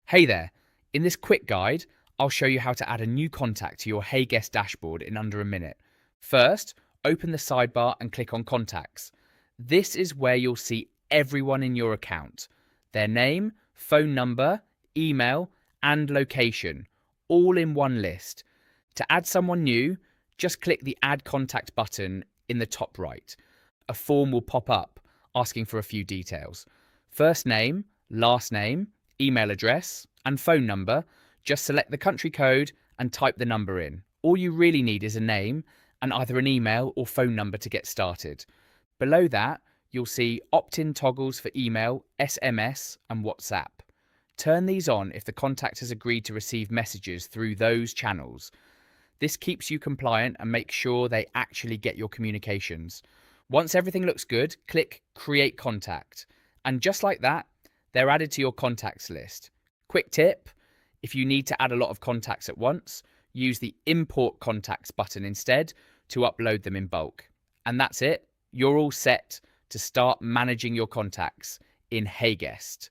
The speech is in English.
Hey there, in this quick guide, I'll show you how to add a new contact to your HeyGuest dashboard in under a minute. First, open the sidebar and click on Contacts. This is where you'll see everyone in your account, their name, phone number, email, and location, all in one list. To add someone new, just click the Add Contact button in the top right. A form will pop up asking for a few details. First name, last name, email address, and phone number. Just select the country code and type the number in. All you really need is a name and either an email or phone number to get started. Below that, you'll see opt-in toggles for email, SMS, and WhatsApp. Turn these on if the contact has agreed to receive messages through those channels. This keeps you compliant and makes sure they actually get your communications. Once everything looks good, click Create Contact. And just like that, they're added to your contacts list. Quick tip, if you need to add a lot of contacts at once, use the Import Contacts button instead to upload them in bulk. And that's it. You're all set to start managing your contacts in HeyGuest.